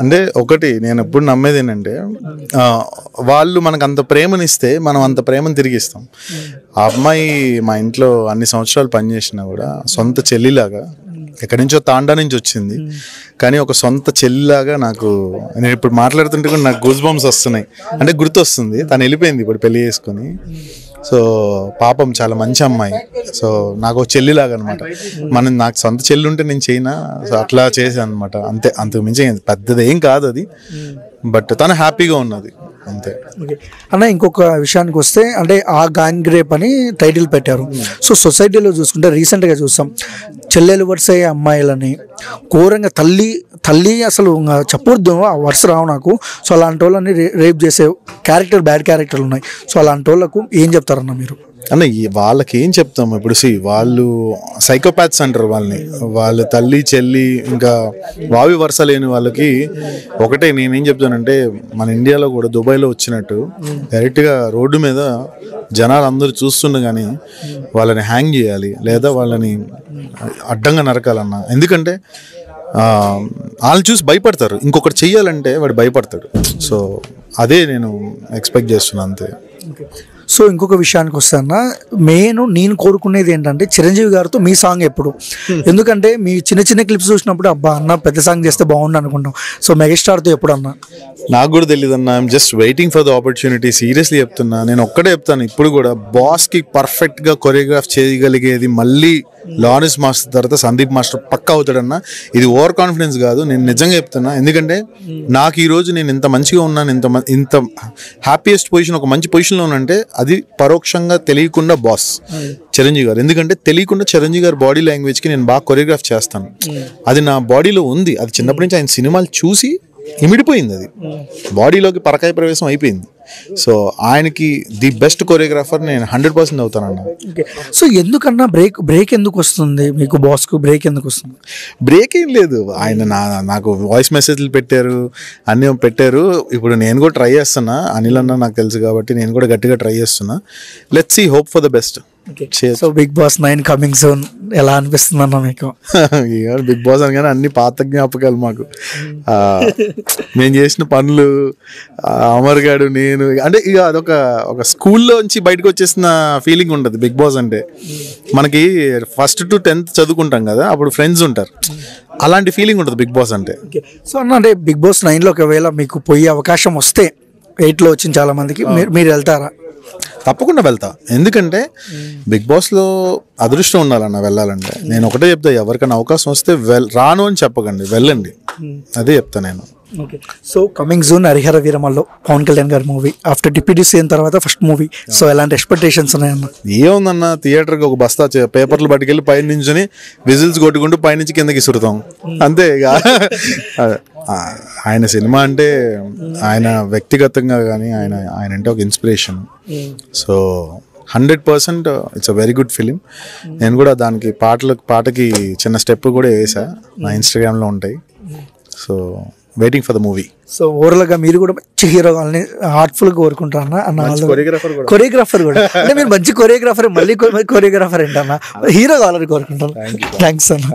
అంటే ఒకటి నేను ఎప్పుడు నమ్మేది ఏంటంటే వాళ్ళు మనకు అంత ప్రేమనిస్తే మనం అంత ప్రేమను తిరిగి ఇస్తాం. ఆ అమ్మాయి మా ఇంట్లో అన్ని సంవత్సరాలు పనిచేసినా కూడా సొంత చెల్లిలాగా, ఎక్కడి నుంచో తాండా నుంచి వచ్చింది కానీ ఒక సొంత చెల్లిలాగా నాకు, నేను ఇప్పుడు మాట్లాడుతుంటే కూడా నాకు గూస్ బంప్స్ వస్తున్నాయి. అంటే గుర్తు వస్తుంది, తను వెళ్ళిపోయింది ఇప్పుడు పెళ్లి చేసుకొని. సో పాపం చాలా మంచి అమ్మాయి. సో నాకు చెల్లిలాగా అనమాట. నాకు సొంత చెల్లి ఉంటే నేను చేయనా, సో అట్లా చేశాను అనమాట. అంతే, అంతకు మించి పెద్దది ఏం కాదు అది, బట్ తను హ్యాపీగా ఉన్నది అంతే. అన్న ఇంకొక విషయానికి వస్తే, అంటే ఆ గ్యాంగ్ రేప్ అని టైటిల్ పెట్టారు. సో సొసైటీలో చూసుకుంటే రీసెంట్గా చూస్తాం చెల్లెలు వరుస అయ్యే అమ్మాయిలని ఘోరంగా తల్లి అసలు చెప్పొద్దు ఆ వరుస రావు నాకు. సో అలాంటి వాళ్ళని రేప్ చేసే బ్యాడ్ క్యారెక్టర్లు ఉన్నాయి. సో అలాంటి వాళ్ళకు ఏం చెప్తారన్న మీరు? అన్న వాళ్ళకి ఏం చెప్తాము ఇప్పుడు? వాళ్ళు సైకోపాత్స్ అంటారు వాళ్ళని. వాళ్ళ తల్లి చెల్లి ఇంకా వావి వరుస లేని వాళ్ళకి ఒకటే నేనేం చెప్తానంటే, మన ఇండియాలో కూడా దుబాయ్లో వచ్చినట్టు డైరెక్ట్గా రోడ్డు మీద జనాలు అందరూ చూస్తుండగానే వాళ్ళని హ్యాంగ్ చేయాలి, లేదా వాళ్ళని అడ్డంగా నరకాలన్న. ఎందుకంటే వాళ్ళని చూసి భయపడతారు, ఇంకొకటి చెయ్యాలంటే వాడు భయపడతాడు. సో అదే నేను ఎక్స్పెక్ట్ చేస్తున్నాను అంతే. సో ఇంకొక విషయానికి వస్తానా, నేను కోరుకునేది ఏంటంటే చిరంజీవి గారితో మీ సాంగ్ ఎప్పుడు, ఎందుకంటే మీ చిన్న చిన్న క్లిప్స్ చూసినప్పుడు అబ్బా అన్న పెద్ద సాంగ్ చేస్తే బాగుండు అనుకుంటాం. సో మెగాస్టార్తో ఎప్పుడు అన్న? నాకు కూడా తెలియదు అన్న, I'm just waiting for the opportunity. Seriously చెప్తున్నా, నేను ఒక్కడే చెప్తాను ఇప్పుడు కూడా, బాస్కి పర్ఫెక్ట్గా కొరియోగ్రాఫ్ చేయగలిగేది మళ్ళీ లారెన్స్ మాస్టర్ తర్వాత సందీప్ మాస్టర్ పక్కా అవుతాడన్న. ఇది ఓవర్ కాన్ఫిడెన్స్ కాదు, నేను నిజంగా చెప్తున్నా. ఎందుకంటే నాకు ఈరోజు నేను ఇంత మంచిగా ఉన్నాను, ఇంత హ్యాపీయెస్ట్ పొజిషన్, ఒక మంచి పొజిషన్లో ఉన్నానంటే అది పరోక్షంగా తెలియకుండా బాస్ చిరంజీవి గారు. ఎందుకంటే తెలియకుండా చిరంజీవి గారి బాడీ లాంగ్వేజ్కి నేను బాగా కొరియోగ్రాఫ్ చేస్తాను, అది నా బాడీలో ఉంది. అది చిన్నప్పటి నుంచి ఆయన సినిమాలు చూసి ఇమిడిపోయింది, అది బాడీలోకి పరకాయ ప్రవేశం అయిపోయింది. సో ఆయనకి ది బెస్ట్ కొరియోగ్రాఫర్ నేను 100% అవుతానన్నా. సో ఎందుకన్నా బ్రేక్ ఎందుకు వస్తుంది మీకు? బాస్కు బ్రేక్ ఎందుకు వస్తుంది? బ్రేక్ ఏం లేదు, ఆయన నాకు వాయిస్ మెసేజ్లు పెట్టారు, అన్నీ పెట్టారు. ఇప్పుడు నేను కూడా ట్రై చేస్తున్నా, అనిల్ అన్న నాకు తెలుసు కాబట్టి నేను కూడా గట్టిగా ట్రై చేస్తున్నా. Let's see, hope for the best. So Bigg Boss 9 coming soon ఎలా అనిపిస్తుంది అన్న మీకు? బిగ్ బాస్ అనగానే అన్ని పాత జ్ఞాపకాలు మాకు, మేము చేసిన పనులు, అమర్ గాడు, నేను, అంటే ఇక అదొక స్కూల్లోంచి బయటకు వచ్చేసిన ఫీలింగ్ ఉంటుంది బిగ్ బాస్ అంటే. మనకి 1st to 10th చదువుకుంటాం కదా, అప్పుడు ఫ్రెండ్స్ ఉంటారు, అలాంటి ఫీలింగ్ ఉంటుంది బిగ్ బాస్ అంటే. సో అన్న అంటే బిగ్ బాస్ 9లో ఒకవేళ మీకు పోయే అవకాశం వస్తే, 8లో వచ్చిన చాలా మందికి, మీరు వెళ్తారా? తప్పకుండా వెళ్తా, ఎందుకంటే బిగ్ బాస్లో అదృష్టం ఉండాలన్న వెళ్ళాలంటే. నేను ఒకటే చెప్తా, ఎవరికైనా అవకాశం వస్తే రాను అని చెప్పకండి, వెళ్ళండి, అదే చెప్తా నేను. Okay. So coming June Harihara వీరమల్లో పవన్ కళ్యాణ్ గారి మూవీ ఆఫ్టర్ డిప్యూటీ సీఎం తర్వాత ఫస్ట్ మూవీ. సో ఎలాంటి ఎక్స్పెక్టేషన్స్ ఉన్నాయన్న? ఏముందన్న, థియేటర్కి ఒక బస్తా పేపర్లు పట్టుకెళ్ళి పై నుంచి విజిల్స్ కొట్టుకుంటూ పైనుంచి కిందకి సురుతాం అంతే. ఇక ఆయన సినిమా అంటే, ఆయన వ్యక్తిగతంగా కానీ ఆయన అంటే ఒక inspiration. So 100% it's a very good film. నేను కూడా దానికి పాటకి చిన్న స్టెప్ కూడా వేసా, నా ఇన్స్టాగ్రామ్లో ఉంటాయి. So waiting for the movie. So ఓవరాల్గా మీరు కూడా మంచి హీరో కావాలని హార్ట్ఫుల్గా కోరుకుంటారా అన్న? కొరియోగ్రాఫర్ కూడా అంటే మీరు మంచి కొరియోగ్రాఫర్, మళ్ళీ కొరియోగ్రాఫర్ ఏంటన్నా, హీరో కావాలని కోరుకుంటారు. థ్యాంక్స్ అన్న.